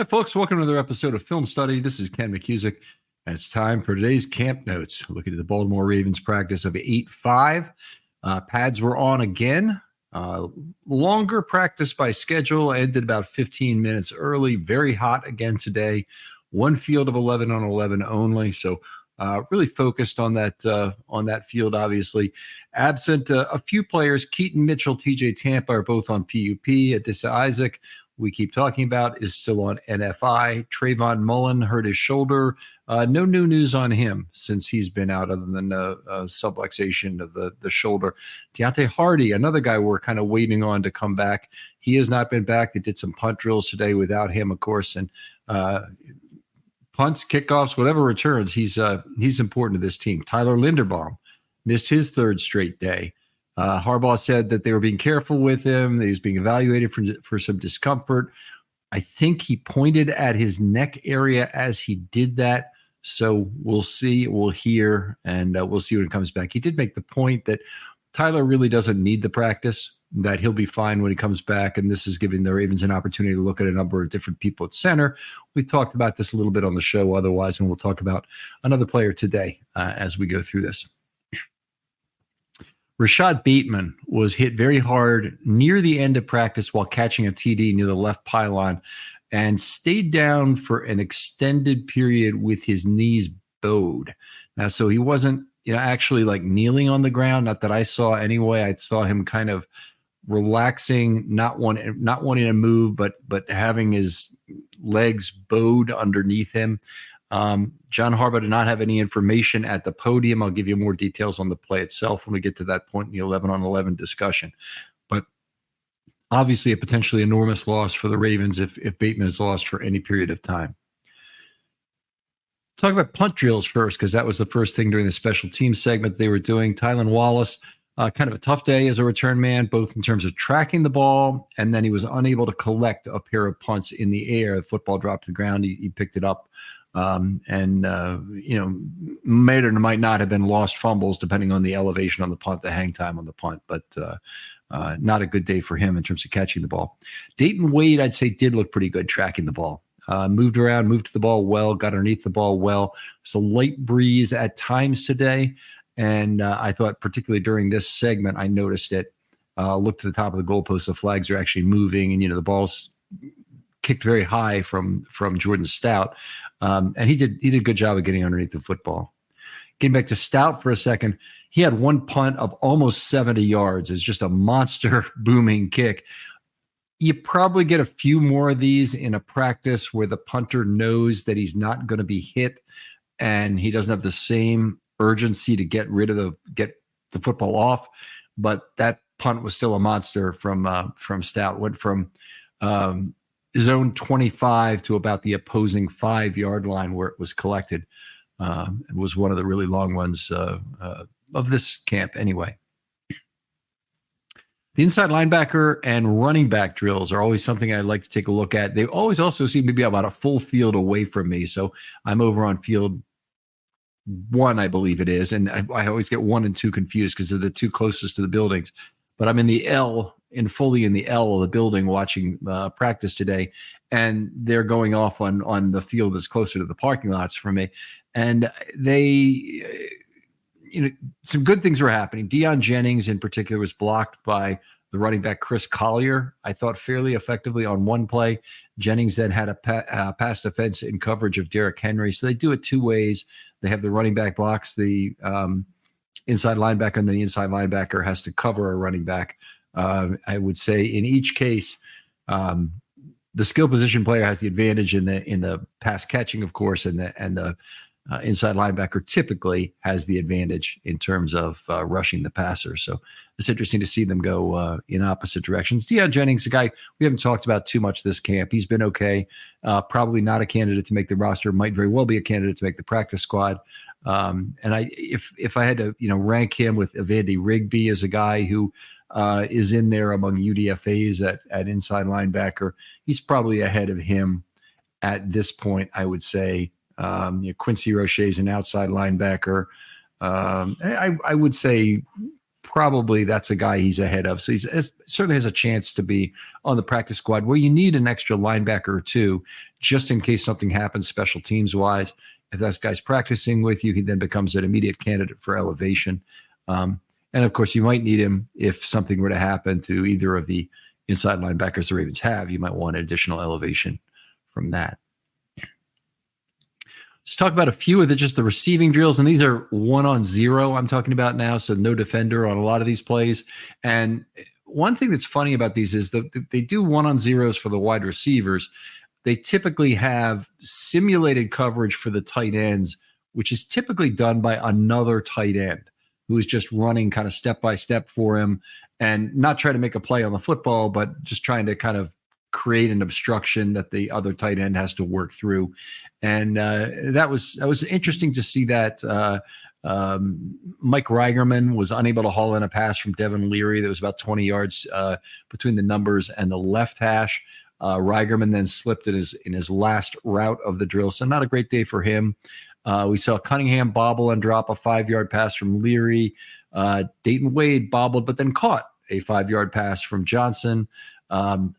Hi, folks. Welcome to another episode of Film Study. This is Ken McCusick, and it's time for today's camp notes. Looking at the Baltimore Ravens practice of 8-5. Pads were on again. Longer practice by schedule. Ended about 15 minutes early. Very hot again today. One field of 11 on 11 only. So really focused on that field, obviously. Absent a few players, Keaton Mitchell, TJ Tampa are both on PUP. Adisa Isaac, we keep talking about, is still on NFI. Trayvon Mullen hurt his shoulder. No new news on him since he's been out, other than subluxation of the shoulder. Deontay Hardy, another guy we're kind of waiting on to come back. He has not been back. They did some punt drills today without him, of course, and punts, kickoffs, whatever returns, he's important to this team. Tyler Linderbaum missed his third straight day. Harbaugh said that they were being careful with him. That he was being evaluated for some discomfort. I think he pointed at his neck area as he did that. So we'll see, we'll hear, and we'll see when it comes back. He did make the point that Tyler really doesn't need the practice, that he'll be fine when he comes back. And this is giving the Ravens an opportunity to look at a number of different people at center. We talked about this a little bit on the show otherwise, and we'll talk about another player today as we go through this. Rashad Bateman was hit very hard near the end of practice while catching a TD near the left pylon and stayed down for an extended period with his knees bowed. Now, so he wasn't, actually like kneeling on the ground. Not that I saw anyway. I saw him kind of relaxing, not wanting to move, but having his legs bowed underneath him. John Harbaugh did not have any information at the podium. I'll give you more details on the play itself when we get to that point in the 11 on 11 discussion. But obviously a potentially enormous loss for the Ravens if Bateman is lost for any period of time. Talk about punt drills first, because that was the first thing during the special teams segment they were doing. Tylan Wallace, kind of a tough day as a return man, both in terms of tracking the ball, and then he was unable to collect a pair of punts in the air. The football dropped to the ground. He picked it up. Might or might not have been lost fumbles depending on the elevation on the punt, the hang time on the punt, but not a good day for him in terms of catching the ball. Dayton Wade, I'd say, did look pretty good tracking the ball. Moved around, moved to the ball well, got underneath the ball well. There's a light breeze at times today, and I thought particularly during this segment, I noticed it. Looked to the top of the goalpost, the flags are actually moving, and the ball's kicked very high from Jordan Stout. And he did a good job of getting underneath the football. Getting back to Stout for a second, he had one punt of almost 70 yards. It's just a monster booming kick. You probably get a few more of these in a practice where the punter knows that he's not going to be hit and he doesn't have the same urgency to get the football off. But that punt was still a monster from Stout. Went from zone 25 to about the opposing 5-yard line where it was collected. It was one of the really long ones of this camp anyway. The inside linebacker and running back drills are always something I like to take a look at. They always also seem to be about a full field away from me. So I'm over on field 1, I believe it is. And I always get 1 and 2 confused because they're the two closest to the buildings. But I'm in the fully in the L of the building watching practice today, and they're going off on the field that's closer to the parking lots from me. And they, some good things were happening. Deion Jennings in particular was blocked by the running back Chris Collier, I thought fairly effectively on one play. Jennings then had a pass defense in coverage of Derrick Henry. So they do it two ways. They have the running back blocks the inside linebacker, and the inside linebacker has to cover a running back. I would say in each case, the skill position player has the advantage in the pass catching, of course, and the inside linebacker typically has the advantage in terms of rushing the passer. So it's interesting to see them go in opposite directions. Deion Jennings, a guy we haven't talked about too much this camp. He's been okay. Probably not a candidate to make the roster. Might very well be a candidate to make the practice squad. And if I had to rank him with Evandy Rigby as a guy who is in there among UDFAs at inside linebacker, he's probably ahead of him at this point, I would say. Quincy Roche is an outside linebacker. I would say probably that's a guy he's ahead of. So certainly has a chance to be on the practice squad where you need an extra linebacker or two just in case something happens special teams wise. If that guy's practicing with you, he then becomes an immediate candidate for elevation. And of course, you might need him if something were to happen to either of the inside linebackers the Ravens have. You might want additional elevation from that. Let's talk about a few of just the receiving drills, and these are 1-on-0 I'm talking about now, so no defender on a lot of these plays. And one thing that's funny about these is that they do 1-on-0s for the wide receivers. They typically have simulated coverage for the tight ends, which is typically done by another tight end who is just running kind of step by step for him and not trying to make a play on the football, but just trying to kind of create an obstruction that the other tight end has to work through. And that was interesting to see that. Mike Reigerman was unable to haul in a pass from Devin Leary that was about 20 yards between the numbers and the left hash. Reigerman then slipped in his last route of the drill, so not a great day for him. We saw Cunningham bobble and drop a 5-yard pass from Leary. Dayton Wade bobbled but then caught a 5-yard pass from Johnson.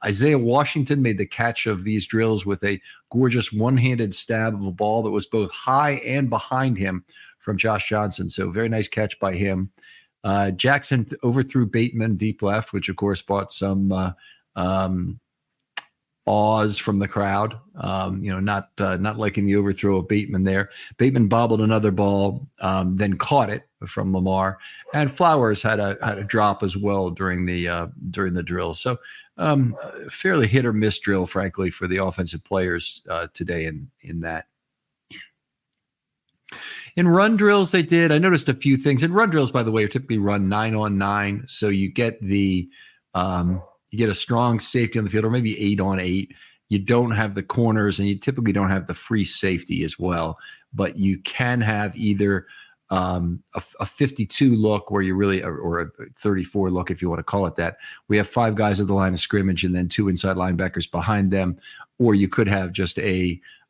Isaiah Washington made the catch of these drills with a gorgeous one-handed stab of a ball that was both high and behind him from Josh Johnson. So very nice catch by him. Jackson overthrew Bateman deep left, which of course brought some awes from the crowd. Not liking the overthrow of Bateman there. Bateman bobbled another ball, then caught it from Lamar, and Flowers had a drop as well during the drill. So fairly hit or miss drill, frankly, for the offensive players today in that. In run drills, I noticed a few things. In run drills, by the way, are typically run 9-on-9, so you get you get a strong safety on the field, or maybe 8-on-8. You don't have the corners, and you typically don't have the free safety as well. But you can have either a 52 look where you really, or a 34 look, if you want to call it that. We have 5 guys at the line of scrimmage and then 2 inside linebackers behind them. Or you could have just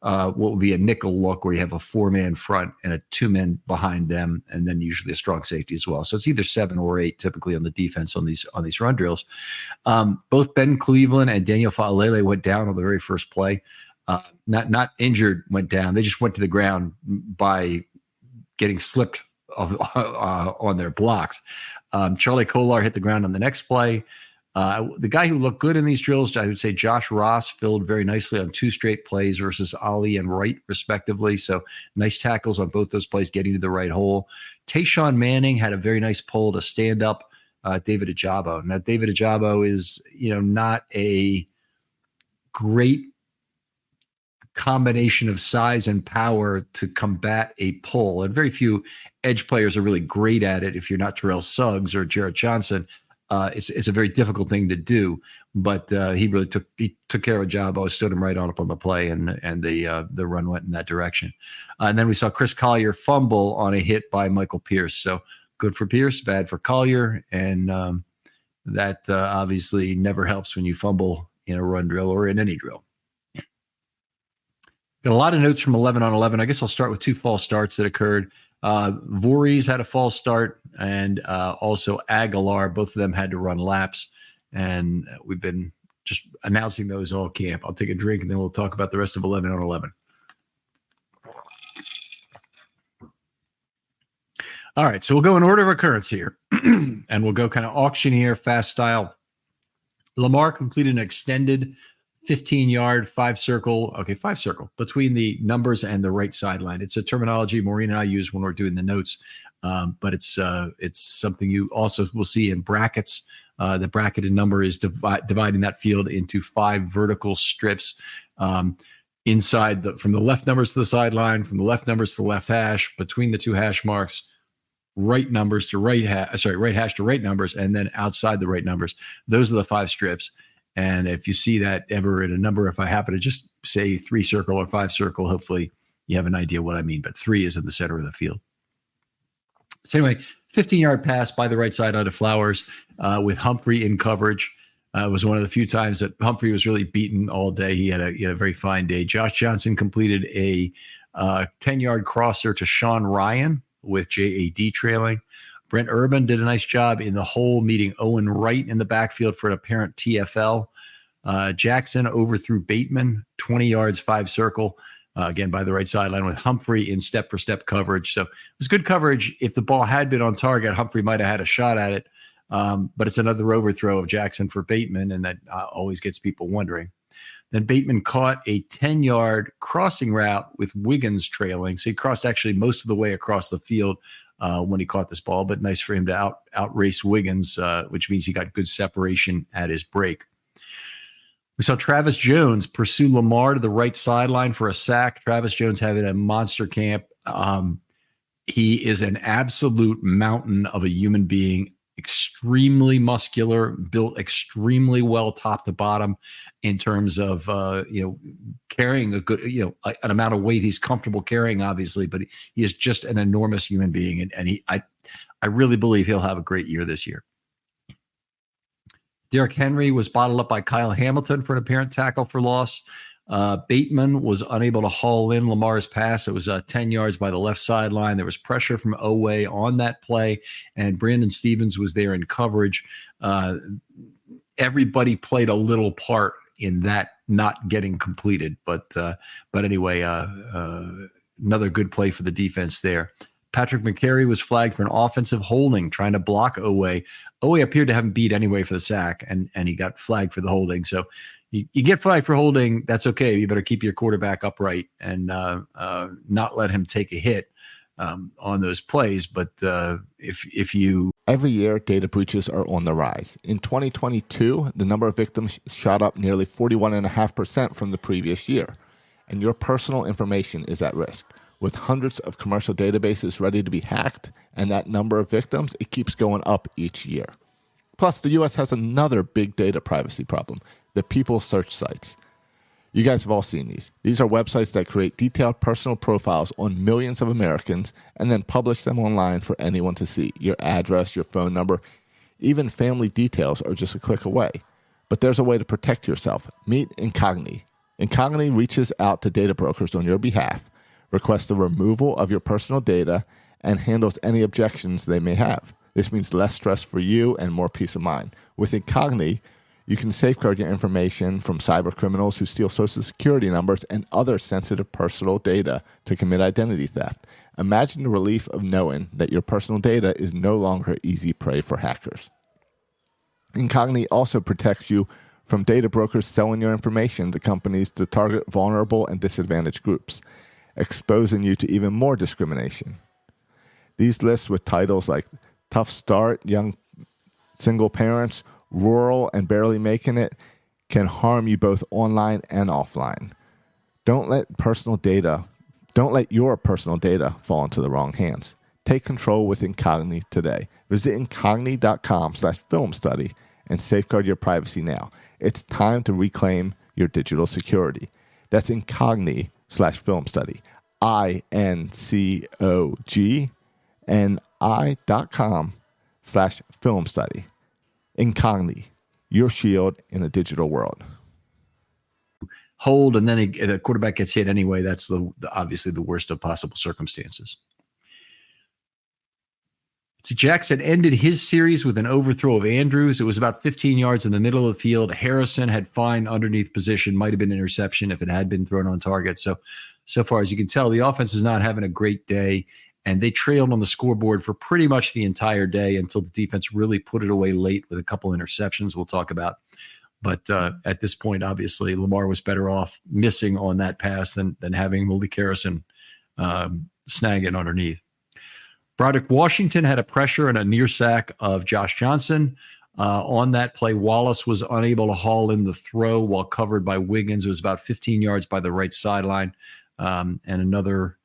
what would be a nickel look where you have a 4-man front and a 2-man behind them, and then usually a strong safety as well. So it's either 7 or 8 typically on the defense on these run drills. Both Ben Cleveland and Daniel Fa'alele went down on the very first play. Not injured, went down. They just went to the ground by getting slipped on their blocks. Charlie Kolar hit the ground on the next play. The guy who looked good in these drills, I would say Josh Ross, filled very nicely on 2 straight plays versus Ali and Wright, respectively. So nice tackles on both those plays, getting to the right hole. Tayshawn Manning had a very nice pull to stand up David Ojabo. Now, David Ojabo is, not a great combination of size and power to combat a pull, and very few edge players are really great at it. If you're not Terrell Suggs or Jarrett Johnson, it's a very difficult thing to do, but he really took care of Ojabo, stood him right on up on the play, and the run went in that direction. And then we saw Chris Collier fumble on a hit by Michael Pierce. So good for Pierce, bad for Collier, and that obviously never helps when you fumble in a run drill or in any drill. Got a lot of notes from 11-on-11. I guess I'll start with 2 false starts that occurred. Voorhees had a false start, and also Aguilar. Both of them had to run laps, and we've been just announcing those all camp. I'll take a drink, and then we'll talk about the rest of 11-on-11. All right, so we'll go in order of occurrence here, and we'll go kind of auctioneer, fast style. Lamar completed an extended 15-yard 5-circle between the numbers and the right sideline. It's a terminology Maureen and I use when we're doing the notes, but it's something you also will see in brackets. The bracketed number is dividing that field into 5 vertical strips inside from the left numbers to the sideline, from the left numbers to the left hash, between the 2 hash marks, right numbers to right hash to right numbers, and then outside the right numbers. Those are the 5 strips. And if you see that ever in a number, if I happen to just say 3-circle or 5-circle, hopefully you have an idea what I mean. But 3 is in the center of the field. So anyway, 15-yard pass by the right side onto Flowers with Humphrey in coverage. It was one of the few times that Humphrey was really beaten all day. He had a very fine day. Josh Johnson completed a 10-yard crosser to Sean Ryan with JAD trailing. Brent Urban did a nice job in the hole, meeting Owen Wright in the backfield for an apparent TFL. Jackson overthrew Bateman, 20 yards, 5 circle, again by the right sideline with Humphrey in step-for-step coverage. So it was good coverage. If the ball had been on target, Humphrey might have had a shot at it. But it's another overthrow of Jackson for Bateman, and that always gets people wondering. Then Bateman caught a 10-yard crossing route with Wiggins trailing. So he crossed actually most of the way across the field when he caught this ball, but nice for him to outrace Wiggins, which means he got good separation at his break. We saw Travis Jones pursue Lamar to the right sideline for a sack. Travis Jones having a monster camp. He is an absolute mountain of a human being, extremely muscular, built extremely well top to bottom in terms of, carrying a good, an amount of weight he's comfortable carrying, obviously, but he is just an enormous human being. And I really believe he'll have a great year this year. Derrick Henry was bottled up by Kyle Hamilton for an apparent tackle for loss. Bateman was unable to haul in Lamar's pass. It was 10 yards by the left sideline. There was pressure from Oweh on that play, and Brandon Stevens was there in coverage. Everybody played a little part in that not getting completed. But anyway, another good play for the defense there. Patrick McCary was flagged for an offensive holding, trying to block Oweh. Oweh appeared to have him beat anyway for the sack, and he got flagged for the holding. So you get flagged for holding, that's okay. You better keep your quarterback upright and not let him take a hit on those plays. But if you... Every year, data breaches are on the rise. In 2022, the number of victims shot up nearly 41.5% from the previous year. And your personal information is at risk. With hundreds of commercial databases ready to be hacked, and that number of victims, it keeps going up each year. Plus, the U.S. has another big data privacy problem, the people search sites. You guys have all seen these. These are websites that create detailed personal profiles on millions of Americans and then publish them online for anyone to see. Your address, your phone number, even family details are just a click away. But there's a way to protect yourself. Meet Incogni. Incogni reaches out to data brokers on your behalf, requests the removal of your personal data, and handles any objections they may have. This means less stress for you and more peace of mind. With Incogni, you can safeguard your information from cyber criminals who steal social security numbers and other sensitive personal data to commit identity theft. Imagine the relief of knowing that your personal data is no longer easy prey for hackers. Incogni also protects you from data brokers selling your information to companies to target vulnerable and disadvantaged groups, exposing you to even more discrimination. These lists with titles like Tough Start, Young Single Parents, Rural, and Barely Making It can harm you both online and offline. Don't let your personal data fall into the wrong hands. Take control with Incogni today. Visit incogni.com/filmstudy and safeguard your privacy now. It's time to reclaim your digital security. That's Incogni/filmstudy. INCOGNI.com/filmstudy. Incogni, your shield in a digital world. Hold, and then the quarterback gets hit anyway. That's obviously the worst of possible circumstances. So Jackson ended his series with an overthrow of Andrews. It was about 15 yards in the middle of the field. Harrison had fine underneath position, might have been an interception if it had been thrown on target. So far as you can tell, the offense is not having a great day, and they trailed on the scoreboard for pretty much the entire day until the defense really put it away late with a couple interceptions we'll talk about. But at this point, obviously, Lamar was better off missing on that pass than having Malik Harrison snag it underneath. Broderick Washington had a pressure and a near sack of Josh Johnson. On that play, Wallace was unable to haul in the throw while covered by Wiggins. It was about 15 yards by the right sideline. And another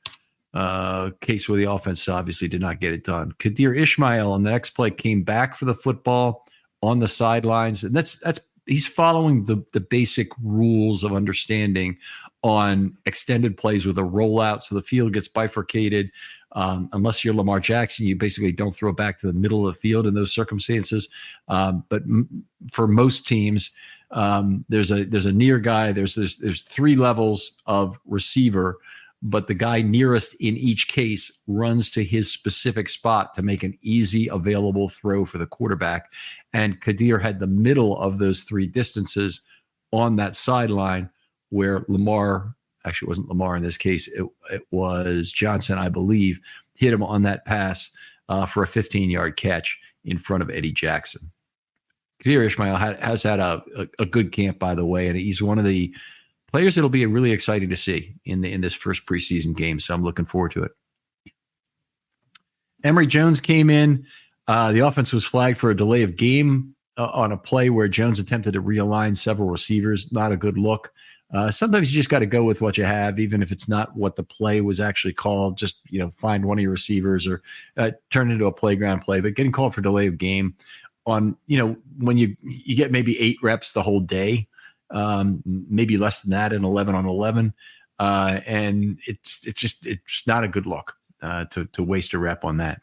case where the offense obviously did not get it done. Kadir Ishmael on the next play came back for the football on the sidelines. And that's he's following the basic rules of understanding on extended plays with a rollout. So the field gets bifurcated. Unless you're Lamar Jackson, you basically don't throw back to the middle of the field in those circumstances. But for most teams, there's a near guy. There's 3 levels of receiver. but the guy nearest in each case runs to his specific spot to make an easy available throw for the quarterback. And Kadir had the middle of those three distances on that sideline where Lamar, actually it wasn't Lamar in this case, it was Johnson, I believe, hit him on that pass for a 15-yard catch in front of Eddie Jackson. Kadir Ismail has had a good camp, by the way, and he's one of the players that'll be really exciting to see in this first preseason game. So I'm looking forward to it. Emory Jones came in. The offense was flagged for a delay of game on a play where Jones attempted to realign several receivers. Not a good look. Sometimes you just got to go with what you have, even if it's not what the play was actually called. Just, find one of your receivers or turn it into a playground play. But getting called for delay of game on, when you get maybe 8 reps the whole day, maybe less than that in 11 on 11. And it's not a good look to waste a rep on that.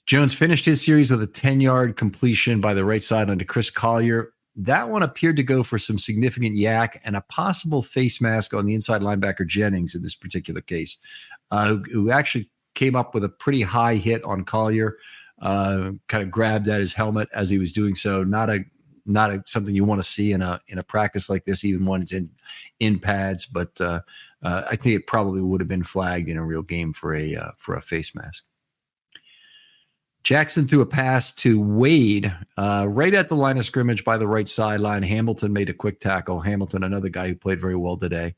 Jones finished his series with a 10-yard completion by the right side onto Chris Collier. That one appeared to go for some significant yak and a possible face mask on the inside linebacker Jennings in this particular case, who actually came up with a pretty high hit on Collier, kind of grabbed at his helmet as he was doing so. Not something you want to see in a practice like this, even when it's in pads. But I think it probably would have been flagged in a real game for a face mask. Jackson threw a pass to Wade right at the line of scrimmage by the right sideline. Hamilton made a quick tackle. Hamilton, another guy who played very well today.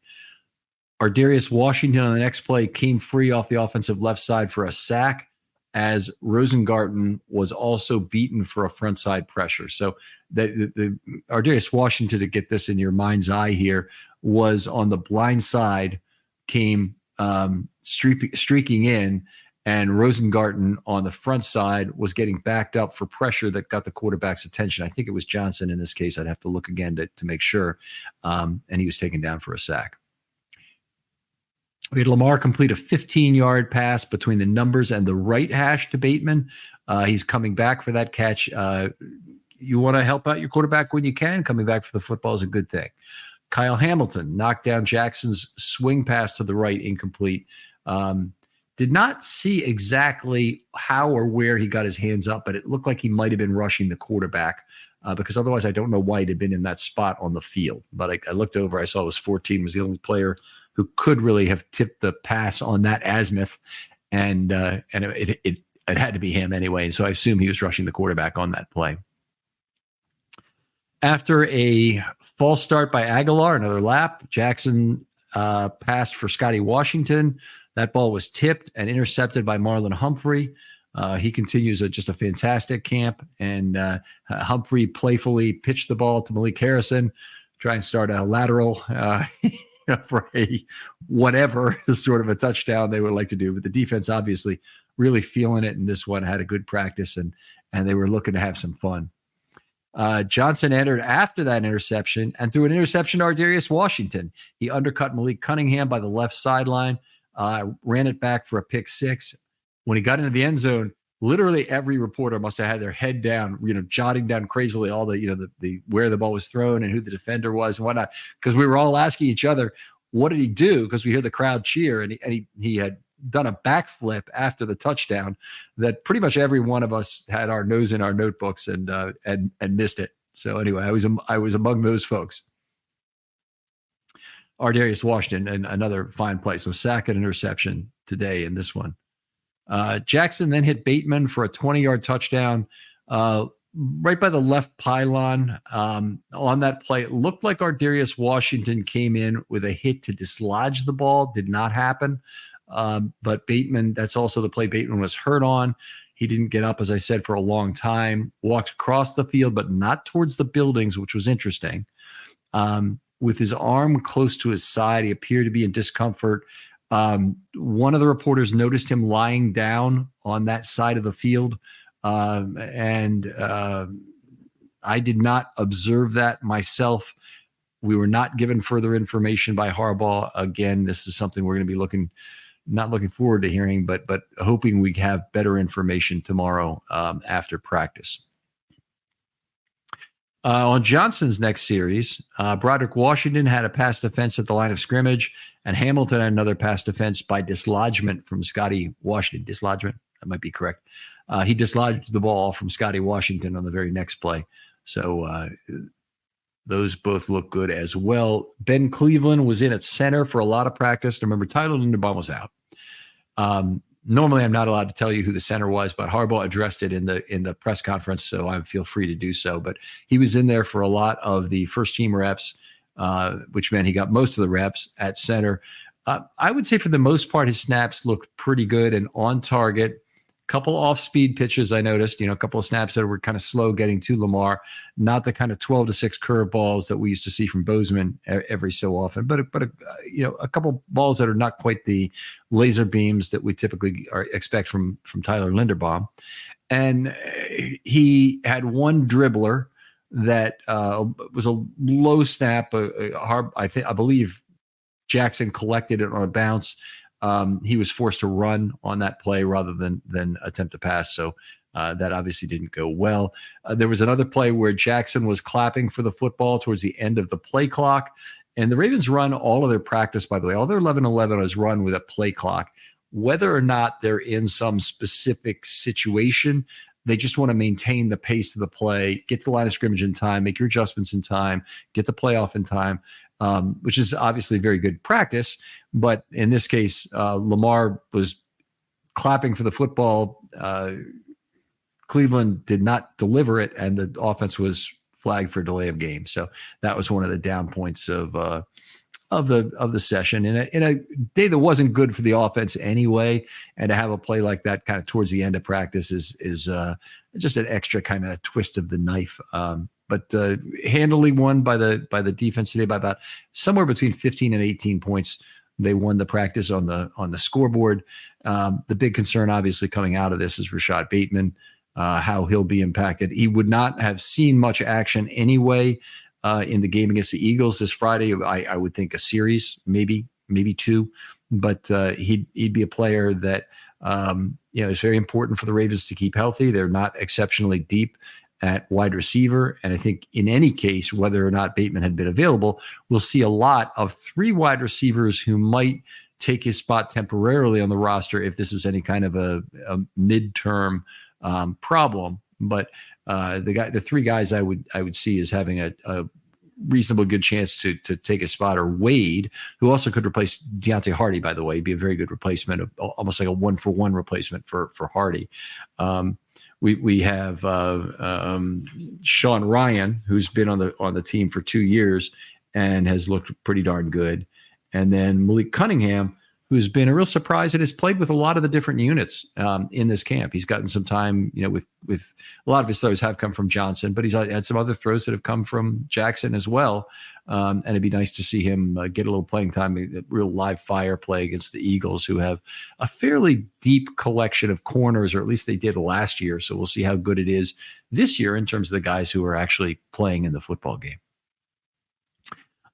Ardarius Washington on the next play came free off the offensive left side for a sack, as Rosengarten was also beaten for a front side pressure. So the Ardarius Washington, to get this in your mind's eye here, was on the blind side, came streaking in, and Rosengarten on the front side was getting backed up for pressure that got the quarterback's attention. I think it was Johnson in this case. I'd have to look again to make sure. And he was taken down for a sack. We had Lamar complete a 15-yard pass between the numbers and the right hash to Bateman. He's coming back for that catch. You want to help out your quarterback when you can. Coming back for the football is a good thing. Kyle Hamilton knocked down Jackson's swing pass to the right, incomplete. Did not see exactly how or where he got his hands up, but it looked like he might have been rushing the quarterback because otherwise I don't know why he'd have been in that spot on the field. But I looked over, I saw it was 14, was the only player who could really have tipped the pass on that azimuth, and it had to be him anyway. And so I assume he was rushing the quarterback on that play. After a false start by Aguilar, another lap, Jackson passed for Scotty Washington. That ball was tipped and intercepted by Marlon Humphrey. He continues just a fantastic camp, and Humphrey playfully pitched the ball to Malik Harrison, try and start a lateral for a whatever sort of a touchdown they would like to do. But the defense obviously really feeling it in this one, had a good practice, and they were looking to have some fun. Johnson entered after that interception and threw an interception to Ardarius Washington. He undercut Malik Cunningham by the left sideline. Ran it back for a pick six. When he got into the end zone, literally every reporter must have had their head down, jotting down crazily all the where the ball was thrown and who the defender was and whatnot, because we were all asking each other, what did he do? Because we hear the crowd cheer, and he had done a backflip after the touchdown that pretty much every one of us had our nose in our notebooks and missed it. So anyway, I was among those folks. Ardarius Washington, and another fine play. So sack and interception today in this one. Jackson then hit Bateman for a 20-yard touchdown right by the left pylon. On that play, it looked like Ardarius Washington came in with a hit to dislodge the ball. Did not happen. But Bateman, that's also the play Bateman was hurt on. He didn't get up, as I said, for a long time. Walked across the field, but not towards the buildings, which was interesting. With his arm close to his side, he appeared to be in discomfort. One of the reporters noticed him lying down on that side of the field, and I did not observe that myself. We were not given further information by Harbaugh. Again, this is something we're going to be not looking forward to hearing, but hoping we have better information tomorrow after practice. On Johnson's next series, Broderick Washington had a pass defense at the line of scrimmage, and Hamilton had another pass defense by dislodgement from Scotty Washington. Dislodgement, that might be correct. He dislodged the ball from Scotty Washington on the very next play. So those both look good as well. Ben Cleveland was in at center for a lot of practice. Remember, Tyler Linderbaum was out. Normally, I'm not allowed to tell you who the center was, but Harbaugh addressed it in the press conference, so I feel free to do so. But he was in there for a lot of the first-team reps, which meant he got most of the reps at center. I would say for the most part, his snaps looked pretty good and on target. Couple off-speed pitches I noticed, a couple of snaps that were kind of slow getting to Lamar, not the kind of 12-6 curveballs that we used to see from Bozeman every so often, but a couple balls that are not quite the laser beams that we typically expect from Tyler Linderbaum. And he had one dribbler that was a low snap. I believe Jackson collected it on a bounce. He was forced to run on that play rather than attempt to pass. So that obviously didn't go well. There was another play where Jackson was clapping for the football towards the end of the play clock. And the Ravens run all of their practice, by the way. All their 11-11 is run with a play clock. Whether or not they're in some specific situation, they just want to maintain the pace of the play, get to the line of scrimmage in time, make your adjustments in time, get the play off in time. Which is obviously very good practice. But in this case, Lamar was clapping for the football. Cleveland did not deliver it, and the offense was flagged for delay of game. So that was one of the down points of the session. In a day that wasn't good for the offense anyway, and to have a play like that kind of towards the end of practice is just an extra kind of twist of the knife. But handily won by the defense today by about somewhere between 15 and 18 points. They won the practice on the scoreboard. The big concern, obviously, coming out of this is Rashad Bateman, how he'll be impacted. He would not have seen much action anyway in the game against the Eagles this Friday. I would think a series, maybe two, but he'd be a player that is very important for the Ravens to keep healthy. They're not exceptionally deep at wide receiver. And I think in any case, whether or not Bateman had been available, we'll see a lot of three wide receivers who might take his spot temporarily on the roster if this is any kind of a midterm problem. But the three guys I would see as having a reasonable good chance to take a spot are Wade, who also could replace Deontay Hardy, by the way. He'd be a very good replacement, almost like a 1-for-1 replacement for Hardy. We have Sean Ryan, who's been on the team for 2 years and has looked pretty darn good. And then Malik Cunningham, who's been a real surprise and has played with a lot of the different units in this camp. He's gotten some time, with a lot of his throws have come from Johnson, but he's had some other throws that have come from Jackson as well. And it'd be nice to see him get a little playing time, a real live fire play against the Eagles, who have a fairly deep collection of corners, or at least they did last year. So we'll see how good it is this year in terms of the guys who are actually playing in the football game.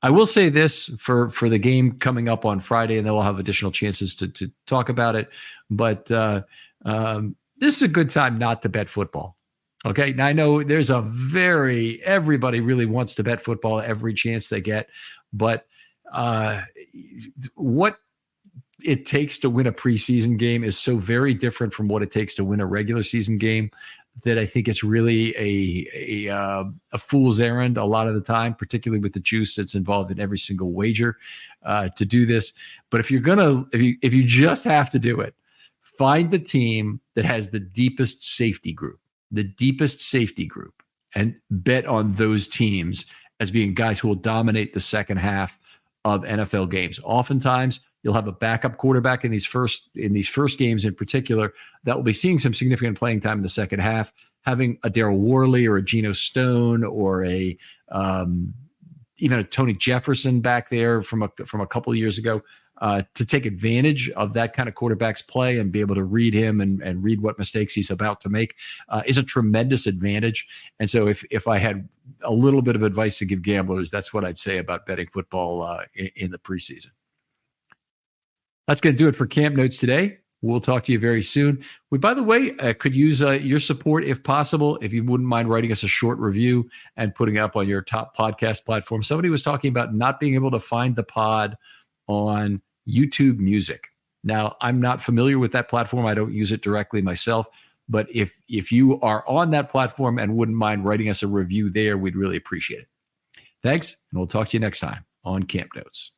I will say this for the game coming up on Friday, and then we'll have additional chances to talk about it. But this is a good time not to bet football. Okay. Now I know there's everybody really wants to bet football every chance they get, but what it takes to win a preseason game is so very different from what it takes to win a regular season game that I think it's really a fool's errand a lot of the time, particularly with the juice that's involved in every single wager to do this. But if you just have to do it, find the team that has the deepest safety group, and bet on those teams as being guys who will dominate the second half of NFL games. Oftentimes, you'll have a backup quarterback in these first games in particular that will be seeing some significant playing time in the second half. Having a Darryl Worley or a Geno Stone or even a Tony Jefferson back there from a couple of years ago to take advantage of that kind of quarterback's play and be able to read him and read what mistakes he's about to make is a tremendous advantage. And so if I had a little bit of advice to give gamblers, that's what I'd say about betting football in the preseason. That's going to do it for Camp Notes today. We'll talk to you very soon. We, by the way, could use your support if possible. If you wouldn't mind writing us a short review and putting it up on your top podcast platform. Somebody was talking about not being able to find the pod on YouTube Music. Now, I'm not familiar with that platform. I don't use it directly myself. But if you are on that platform and wouldn't mind writing us a review there, we'd really appreciate it. Thanks, and we'll talk to you next time on Camp Notes.